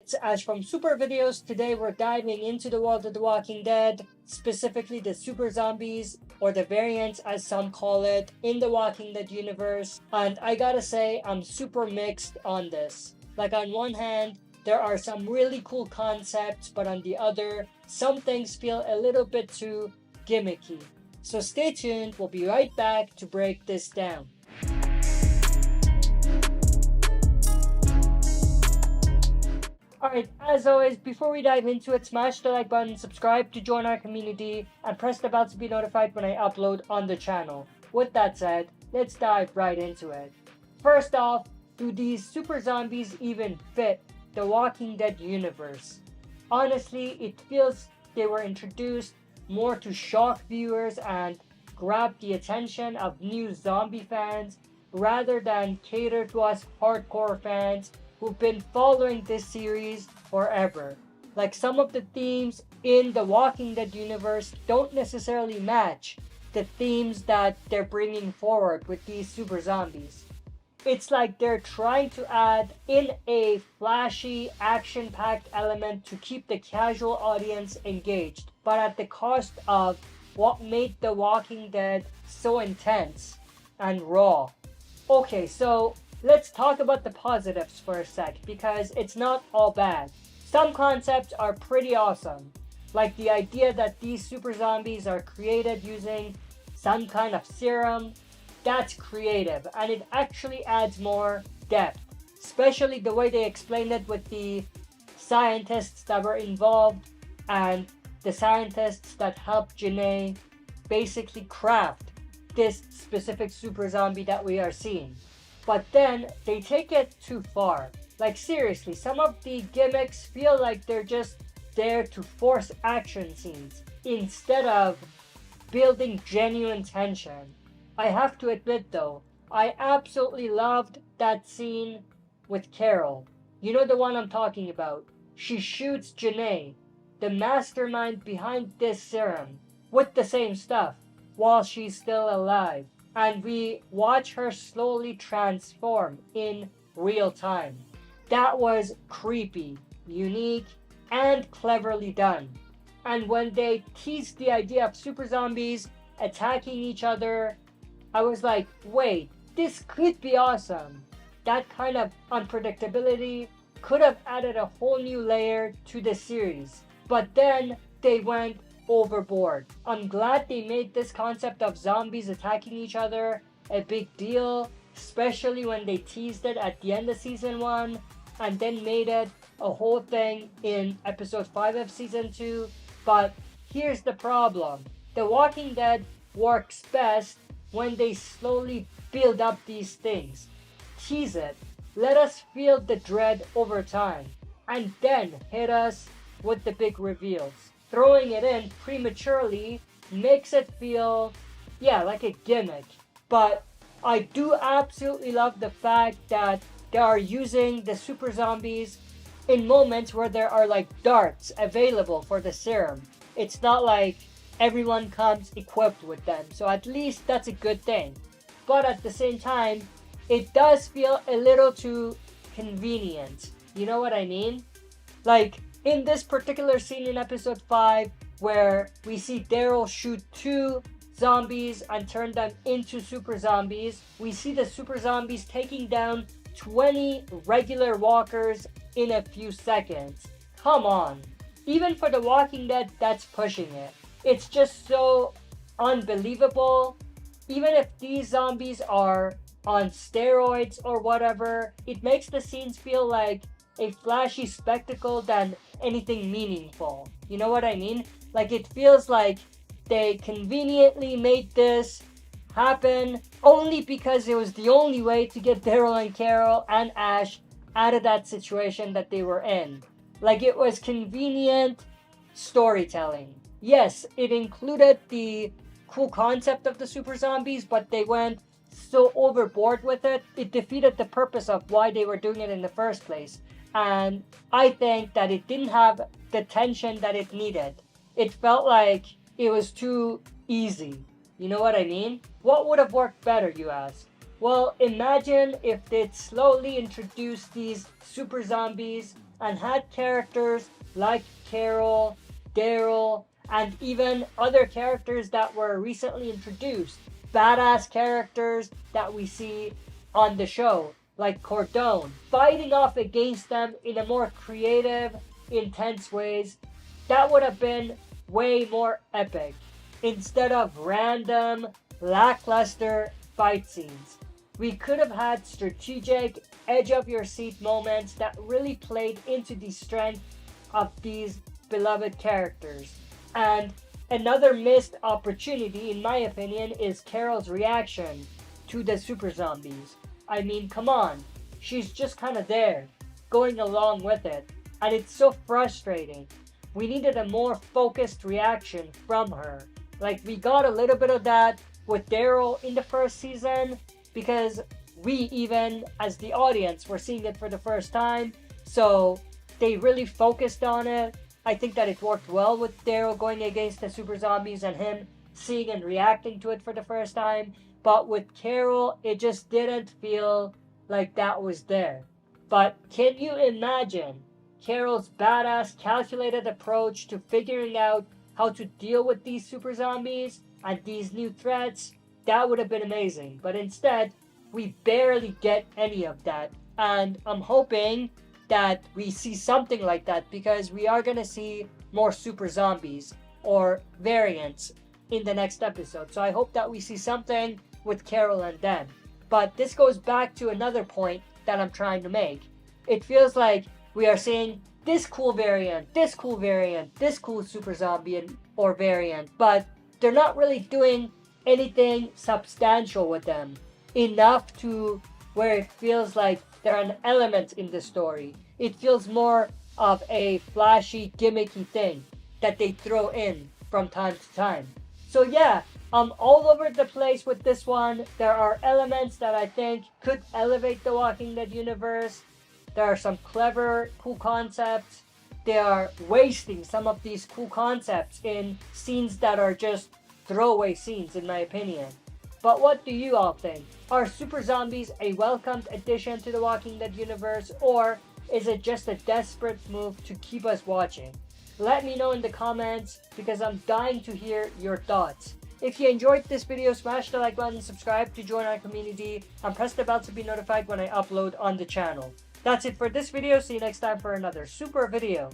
it's Ash from SuperVideos. Today we're diving into the world of The Walking Dead, specifically the super zombies, or the variants as some call it, in the Walking Dead universe. And I gotta say, I'm super mixed on this. Like, on one hand, there are some really cool concepts, but on the other, some things feel a little bit too gimmicky. So stay tuned, we'll be right back to break this down. Alright, as always, before we dive into it, smash the like button, subscribe to join our community, and press the bell to be notified when I upload on the channel. With that said, let's dive right into it. First off, do these super zombies even fit the Walking Dead universe? Honestly, it feels they were introduced more to shock viewers and grab the attention of new zombie fans rather than cater to us hardcore fans who've been following this series forever. Like, some of the themes in the Walking Dead universe don't necessarily match the themes that they're bringing forward with these super zombies. It's like they're trying to add in a flashy, action-packed element to keep the casual audience engaged, but at the cost of what made The Walking Dead so intense and raw. Okay, so let's talk about the positives for a sec, because it's not all bad. Some concepts are pretty awesome, like the idea that these super zombies are created using some kind of serum. That's creative, and it actually adds more depth, especially the way they explained it with the scientists that were involved and the scientists that helped Janae basically craft this specific super zombie that we are seeing. But then they take it too far. Like, seriously, some of the gimmicks feel like they're just there to force action scenes instead of building genuine tension. I have to admit though, I absolutely loved that scene with Carol. You know the one I'm talking about. She shoots Janae, the mastermind behind this serum, with the same stuff while she's still alive. And we watch her slowly transform in real time. That was creepy, unique, and cleverly done. And when they teased the idea of super zombies attacking each other, I was like, wait, this could be awesome. That kind of unpredictability could have added a whole new layer to the series. But then they went overboard. I'm glad they made this concept of zombies attacking each other a big deal, especially when they teased it at the end of season 1 and then made it a whole thing in episode 5 of season 2. But here's the problem. The Walking Dead works best when they slowly build up these things. Tease it. Let us feel the dread over time, and then hit us with the big reveals. Throwing it in prematurely makes it feel, yeah, like a gimmick. But I do absolutely love the fact that they are using the super zombies in moments where there are like darts available for the serum. It's not like everyone comes equipped with them, so at least that's a good thing. But at the same time, it does feel a little too convenient. You know what I mean? Like, in this particular scene in episode 5, where we see Daryl shoot 2 zombies and turn them into super zombies, we see the super zombies taking down 20 regular walkers in a few seconds. Come on. Even for The Walking Dead, that's pushing it. It's just so unbelievable. Even if these zombies are on steroids or whatever, it makes the scenes feel like a flashy spectacle than anything meaningful. You know what I mean? Like, it feels like they conveniently made this happen only because it was the only way to get Daryl and Carol and Ash out of that situation that they were in. Like, it was convenient storytelling. Yes, it included the cool concept of the super zombies, but they went so overboard with it, it defeated the purpose of why they were doing it in the first place. And I think that it didn't have the tension that it needed. It felt like it was too easy. You know what I mean? What would have worked better, you ask? Well, imagine if they'd slowly introduce these super zombies and had characters like Carol, Daryl, and even other characters that were recently introduced. Badass characters that we see on the show, like Cordone, fighting off against them in a more creative, intense ways. That would have been way more epic instead of random, lackluster fight scenes. We could have had strategic, edge of your seat moments that really played into the strength of these beloved characters. And another missed opportunity, in my opinion, is Carol's reaction to the super zombies. I mean, come on, she's just kind of there, going along with it, and it's so frustrating. We needed a more focused reaction from her. Like, we got a little bit of that with Daryl in the first season, because we, even as the audience, were seeing it for the first time, so they really focused on it. I think that it worked well with Daryl going against the super zombies and him seeing and reacting to it for the first time. But with Carol, it just didn't feel like that was there. But can you imagine Carol's badass, calculated approach to figuring out how to deal with these super zombies and these new threats? That would have been amazing. But instead, we barely get any of that. And I'm hoping that we see something like that, because we are going to see more super zombies or variants in the next episode. So I hope that we see something with Carol and them. But this goes back to another point that I'm trying to make. It feels like we are seeing this cool variant, this cool variant, this cool super zombie or variant, but they're not really doing anything substantial with them. Enough to where it feels like they're an element in the story. It feels more of a flashy, gimmicky thing that they throw in from time to time. So yeah, I'm all over the place with this one. There are elements that I think could elevate the Walking Dead universe. There are some clever, cool concepts. They are wasting some of these cool concepts in scenes that are just throwaway scenes, in my opinion. But what do you all think? Are super zombies a welcomed addition to the Walking Dead universe, or is it just a desperate move to keep us watching? Let me know in the comments, because I'm dying to hear your thoughts. If you enjoyed this video, smash the like button, subscribe to join our community, and press the bell to be notified when I upload on the channel. That's it for this video. See you next time for another super video.